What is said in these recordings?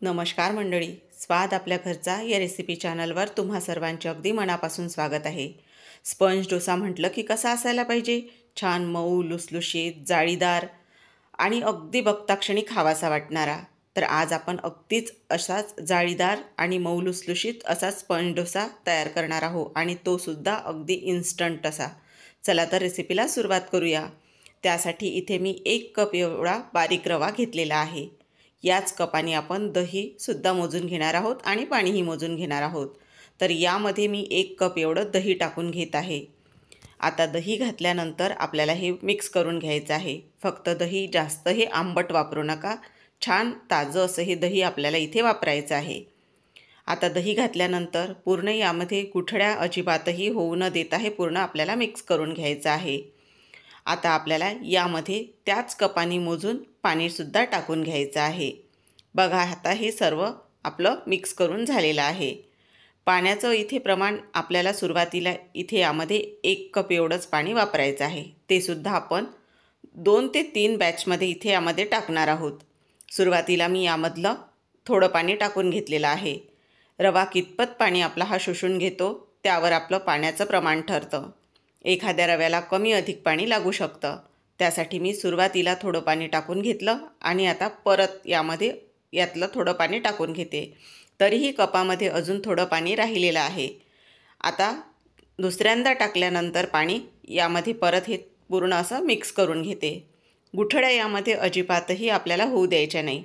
नमस्कार मंडळी, स्वाद आपल्या घरचा या रेसिपी चॅनलवर तुम्हा सर्वांचे अगदी मनापासून स्वागत आहे। स्पंज डोसा म्हटलं की कसा असायला पाहिजे? छान मऊ, लुसलुशीत, जाळीदार आणि अगदी बघताक्षणी खावासा वाटणारा। तर आज आपण अगदीच असाच जाळीदार आणि मऊ लुसलुशीत असा स्पंज डोसा तयार करणार आहोत आणि तो सुद्धा अगदी इन्स्टंट असा। चला तर रेसिपीला सुरुवात करूया। त्यासाठी इथे मी 1 कप एवढा बारीक रवा घेतलेला आहे। याच कपाने आपण दही सुद्धा मोजून घेणार आहोत आणि पाणीही मोजून घेणार आहोत। तर यामध्ये मी 1 कप एवढं दही टाकून घेत आहे। आता दही घातल्यानंतर आपल्याला हे मिक्स करून घ्यायचं आहे। फक्त दही जास्त हे आंबट वापरू नका, छान ताजं असं हे दही आपल्याला इथे वापरायचं आहे। आता दही घातल्यानंतर पूर्ण यामध्ये गुठळ्या अजिबातही होऊ न देता हे पूर्ण आपल्याला मिक्स करून घ्यायचं आहे। आता आपल्याला यामध्ये त्याच कपाने मोजून पाणीसुद्धा टाकून घ्यायचं आहे। बघा, आता हे सर्व आपलं मिक्स करून झालेलं आहे। पाण्याचं इथे प्रमाण आपल्याला सुरुवातीला इथे यामध्ये 1 कप एवढंच पाणी वापरायचं आहे। ते सुद्धा आपण 2 ते 3 बॅचमध्ये इथे यामध्ये टाकणार आहोत। सुरुवातीला मी यामधलं थोडं पाणी टाकून घेतलेलं आहे। रवा कितपत पाणी आपला हा शोषून घेतो त्यावर आपलं पाण्याचं प्रमाण ठरतं। एखाद्या रव्याला कमी अधिक पाणी लागू शकतं। त्यासाठी मी सुरुवातीला थोडं पाणी टाकून घेतलं आणि आता परत यातलं थोडं पाणी टाकून घेते। तरीही कपामध्ये अजून थोडं पाणी राहिलेलं आहे। आता दुसऱ्यांदा टाकल्यानंतर पाणी यामध्ये परत हे पूर्ण असं मिक्स करून घेते। गुठळ्या यामध्ये अजिबातही आपल्याला होऊ द्यायच्या नाही।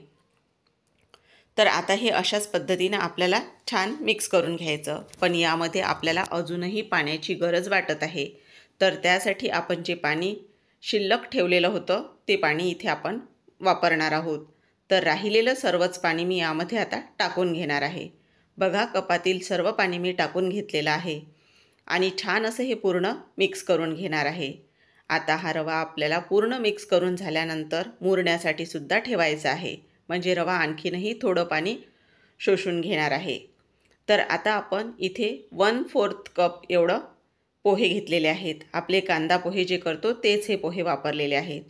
तर आता हे अशाच पद्धतीने आपल्याला छान मिक्स करून घ्यायचं। पण यामध्ये आपल्याला अजूनही पाण्याची गरज वाटत आहे। तर त्यासाठी आपण जे पाणी शिल्लक ठेवलेलं होतं ते पाणी इथे आपण वापरणार आहोत। तर राहिलेलं सर्वच पाणी मी यामध्ये आता टाकून घेणार आहे। बघा, कपातील सर्व पाणी मी टाकून घेतलेलं आहे आणि छान असं हे पूर्ण मिक्स करून घेणार आहे। आता हा रवा आपल्याला पूर्ण मिक्स करून झाल्यानंतर मुरण्यासाठी सुद्धा ठेवायचा आहे, म्हणजे रवा आणखीनही थोडं पाणी शोषून घेणार आहे। तर आता आपण इथे 1/4 कप एवढं पोहे घेतलेले आहेत। आपले कांदा पोहे जे करतो तेच हे पोहे वापरलेले आहेत।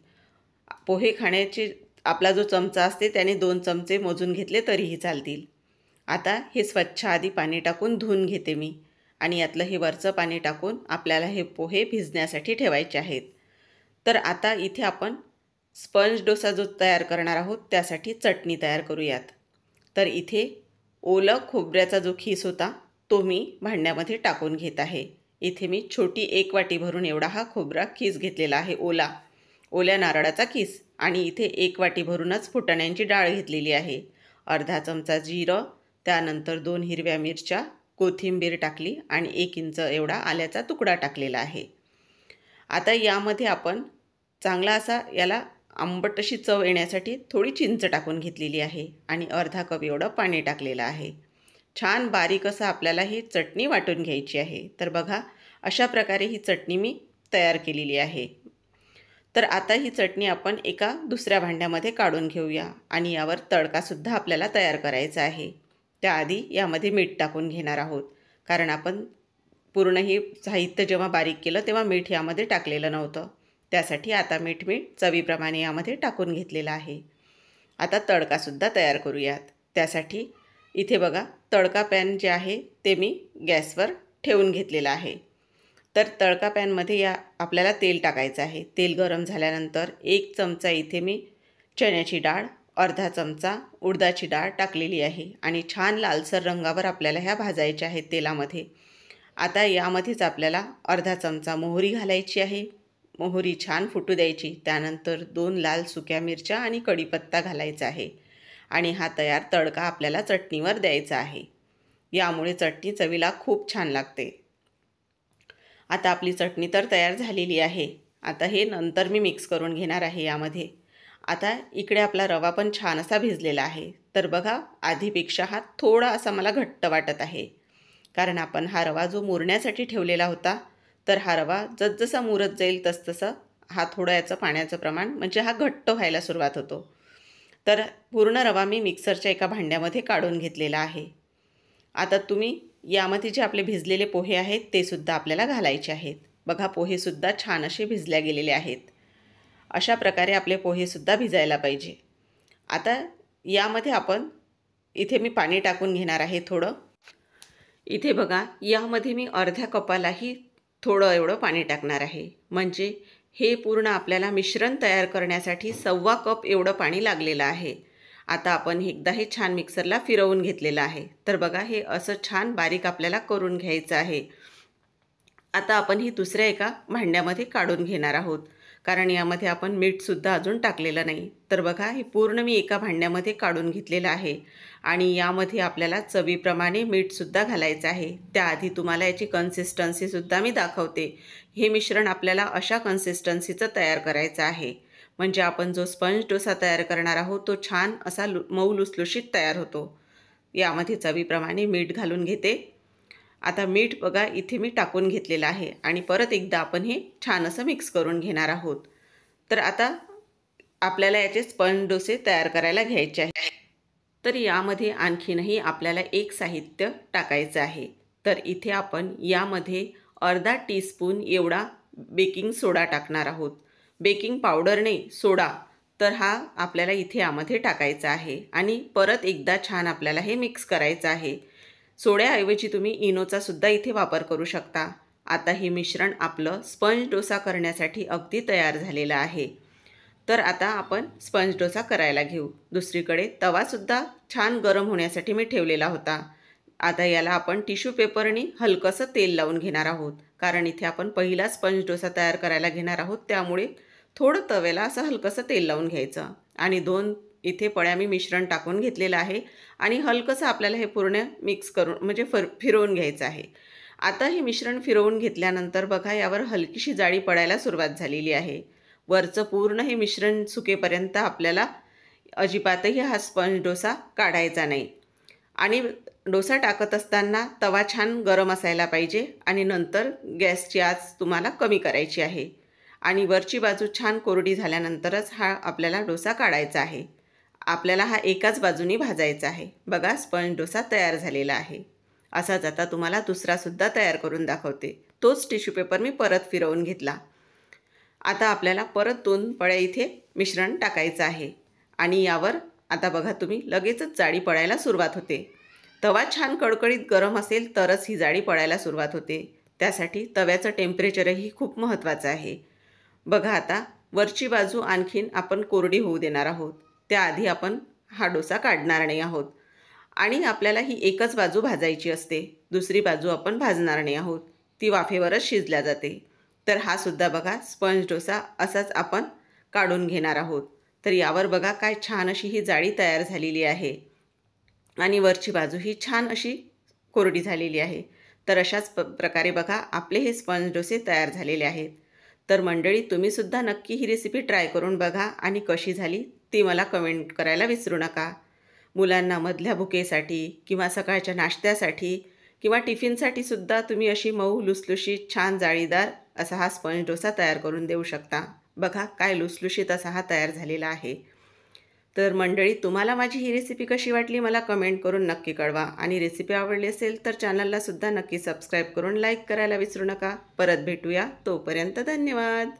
पोहे खाण्याचे आपला जो चमचा असते त्याने 2 चमचे मोजून घेतले तरीही चालतील। आता हे स्वच्छ आधी पाणी टाकून धुवून घेते मी आणि यातलं हे वरचं पाणी टाकून आपल्याला हे पोहे भिजण्यासाठी ठेवायचे आहेत। तर आता इथे आपण स्पंज डोसा जो तयार करणार आहोत त्यासाठी चटणी तयार करूयात। तर इथे ओलं खोबऱ्याचा जो खीस होता तो मी भांड्यामध्ये टाकून घेत आहे। इथे मी छोटी 1 वाटी भरून एवढा हा खोबरा खीस घेतलेला आहे, ओल्या नारळाचा खीस। आणि इथे 1 वाटी भरूनच फुटाण्यांची डाळ घेतलेली आहे। अर्धा चमचा जिरं, त्यानंतर 2 हिरव्या मिरच्या, कोथिंबीर टाकली आणि 1 इंच एवढा आल्याचा तुकडा टाकलेला आहे। आता यामध्ये आपण चांगला असा याला आंबट अशी चव येण्यासाठी थोडी चिंच टाकून घेतलेली आहे आणि अर्धा कप एवढं पाणी टाकलेलं आहे। छान बारीक असं आपल्याला ही चटणी वाटून घ्यायची आहे। तर बघा, अशा प्रकारे ही चटणी मी तयार केलेली आहे। तर आता ही चटणी आपण एका दुसऱ्या भांड्यामध्ये काढून घेऊया आणि यावर तडकासुद्धा आपल्याला तयार करायचा आहे। त्याआधी यामध्ये मीठ टाकून घेणार आहोत, कारण आपण पूर्ण हे साहित्य जेव्हा बारीक केलं तेव्हा मीठ यामध्ये टाकलेलं नव्हतं। त्यासाठी आता मीठ चवीप्रमाणे यामध्ये टाकून घेतलेलं आहे। आता तडकासुद्धा तयार करूयात। त्यासाठी इथे बघा, तडका पॅन जे आहे ते मी गॅसवर ठेवून घेतलेलं आहे। तर तडका पॅनमध्ये आपल्याला तेल टाकायचं आहे। तेल गरम झाल्यानंतर 1 चमचा इथे मी चण्याची डाळ, अर्धा चमचा उडदाची डाळ टाकलेली आहे आणि छान लालसर रंगावर आपल्याला ह्या भाजायच्या आहेत तेलामध्ये। आता यामध्येच आपल्याला अर्धा चमचा मोहरी घालायची आहे। मोहरी छान फुटू द्यायची। त्यानंतर 2 लाल सुक्या मिरच्या आणि कढीपत्ता घालायचा आहे आणि हा तयार तडका आपल्याला चटणीवर द्यायचा आहे। यामुळे चटणी चवीला खूप छान लागते। आता आपली चटणी तर तयार झालेली आहे। आता हे नंतर मी मिक्स करून घेणार आहे यामध्ये। आता इकडे आपला रवा पण छान असा भिजलेला आहे। तर बघा, आधीपेक्षा हा थोडा असा मला घट्ट वाटत आहे, कारण आपण हा रवा जो मुरण्यासाठी ठेवलेला होता, तर हा रवा जसजसा मुरत जाईल तसतसं हा थोडं याचं पाण्याचं प्रमाण म्हणजे हा घट्ट व्हायला सुरुवात होतो। तर पूर्ण रवा मी मिक्सरच्या एका भांड्यामध्ये काढून घेतलेला आहे। आता तुम्ही यामध्ये जे आपले भिजलेले पोहे आहेत ते सुद्धा आपल्याला घालायचे आहेत। बघा, पोहेसुद्धा छान असे भिजल्या गेलेले आहेत। अशा प्रकारे आपले पोहेसुद्धा भिजायला पाहिजे। आता यामध्ये आपण इथे मी पाणी टाकून घेणार आहे थोडं. इथे बघा, यामध्ये मी अर्ध्या कपालाही थोडं एवढं पाणी टाकणार आहे. म्हणजे हे पूर्ण आपल्याला मिश्रण तयार करण्यासाठी 1.25 कप एवढं पाणी लागलेलं आहे. आता आपण एकदा हे छान मिक्सरला फिरवून घेतलेलं आहे. तर बघा, हे असं छान बारीक आपल्याला करून घ्यायचं आहे. आता आपण ही दुसऱ्या एका भांड्यामध्ये काढून घेणार आहोत, कारण यामध्ये आपण मीठसुद्धा अजून टाकलेलं नाही. तर बघा, हे पूर्ण मी एका भांड्यामध्ये काढून घेतलेलं आहे आणि यामध्ये आपल्याला चवीप्रमाणे मीठसुद्धा घालायचं आहे. त्याआधी तुम्हाला याची कन्सिस्टन्सीसुद्धा मी दाखवते. हे मिश्रण आपल्याला अशा कन्सिस्टन्सीचं तयार करायचं आहे, म्हणजे आपण जो स्पंज डोसा तयार करणार आहोत तो छान असा मऊ लुसलुशीत तयार होतो. यामध्ये चवीप्रमाणे मीठ घालून घेते. आता मीठ बघा, इथे मी टाकून घेतलेलं आहे आणि परत एकदा आपण हे छान असं मिक्स करून घेणार आहोत. तर आता आपल्याला याचे स्पंज डोसे तयार करायला घ्यायचे आहे. तर यामध्ये आणखीनही आपल्याला एक साहित्य टाकायचं आहे. तर इथे आपण यामध्ये अर्धा टीस्पून एवढा बेकिंग सोडा टाकणार आहोत. बेकिंग पावडर नाही, सोडा. तर हा आपल्याला इथे यामध्ये टाकायचा आहे आणि परत एकदा छान आपल्याला हे मिक्स करायचं आहे. सोड्याऐवजी तुम्ही इनोचा सुद्धा इथे वापर करू शकता. आता हे मिश्रण आपलं स्पंज डोसा करण्यासाठी अगदी तयार झालेलं आहे. तर आता आपण स्पंज डोसा करायला घेऊ. दुसरीकडे तवासुद्धा छान गरम होण्यासाठी मी ठेवलेला होता. आता याला आपण टिश्यू पेपरनी हलकंसं तेल लावून घेणार आहोत, कारण इथे आपण पहिला स्पंज डोसा तयार करायला घेणार आहोत. त्यामुळे थोडं तव्याला असं हलकंसं तेल लावून घ्यायचं आणि 2 इथे पळ्या मी मिश्रण टाकून घेतलेलं आहे आणि हलकंसं आपल्याला हे पूर्ण मिक्स करून म्हणजे फिरवून घ्यायचं आहे. आता हे मिश्रण फिरवून घेतल्यानंतर बघा, यावर हलकीशी जाळी पडायला सुरुवात झालेली आहे. वरचं पूर्ण हे मिश्रण सुकेपर्यंत आपल्याला अजिबातही हा स्पंज डोसा काढायचा नाही. आणि डोसा टाकत असताना तवा छान गरम असायला पाहिजे आणि नंतर गॅसची आच तुम्हाला कमी करायची आहे आणि वरची बाजू छान कोरडी झाल्यानंतरच हा आपल्याला डोसा काढायचा आहे. आपल्याला हा एकाच बाजूनी भाजायचा आहे. बघा, स्पंज डोसा तयार झालेला आहे. असाच आता तुम्हाला दुसरासुद्धा तयार करून दाखवते. तोच टिश्यू पेपर मी परत फिरवून घेतला. आता आपल्याला परत 2 पळ्या इथे मिश्रण टाकायचं आहे आणि यावर आता बघा, तुम्ही लगेचच जाळी पडायला सुरुवात होते. तवा छान कडकडीत गरम असेल तरच ही जाळी पडायला सुरुवात होते. त्यासाठी तव्याचं टेम्परेचरही खूप महत्त्वाचं आहे. बघा, आता वरची बाजू आणखीन आपण कोरडी होऊ देणार आहोत. त्याआधी आपण हा डोसा काढणार नाही आहोत आणि आपल्याला ही एकच बाजू भाजायची असते. दुसरी बाजू आपण भाजणार नाही आहोत. ती वाफेवरच शिजल्या जाते. तर हा सुद्धा बघा, स्पंज डोसा असाच आपण काढून घेणार आहोत. तर यावर बघा, काय छान अशी ही जाळी तयार झालेली आहे आणि वरची बाजू ही छान अशी कोरडी झालेली आहे. तर अशाच प्रकारे बघा, आपले हे स्पंज डोसे तयार झालेले आहेत. तर मंडळी, तुम्हीसुद्धा नक्की ही रेसिपी ट्राय करून बघा आणि कशी झाली ती मला कमेंट करायला विसरू नका. मुलांना मधल्या भुकेसाठी किंवा सकाळच्या नाश्त्यासाठी किंवा टिफिनसाठी सुद्धा तुम्ही अशी मऊ लुसलुशीत छान जाळीदार असा हा स्पंज डोसा तयार करून देऊ शकता. बघा, काय लुसलुशीत असा हा तयार झालेला आहे. तर मंडळी, तुम्हाला माझी ही रेसिपी कशी वाटली मला कमेंट करून नक्की कळवा आणि रेसिपी आवडली असेल तर चॅनलला सुद्धा नक्की सबस्क्राईब करून लाईक करायला विसरू नका. परत भेटूया. तोपर्यंत धन्यवाद.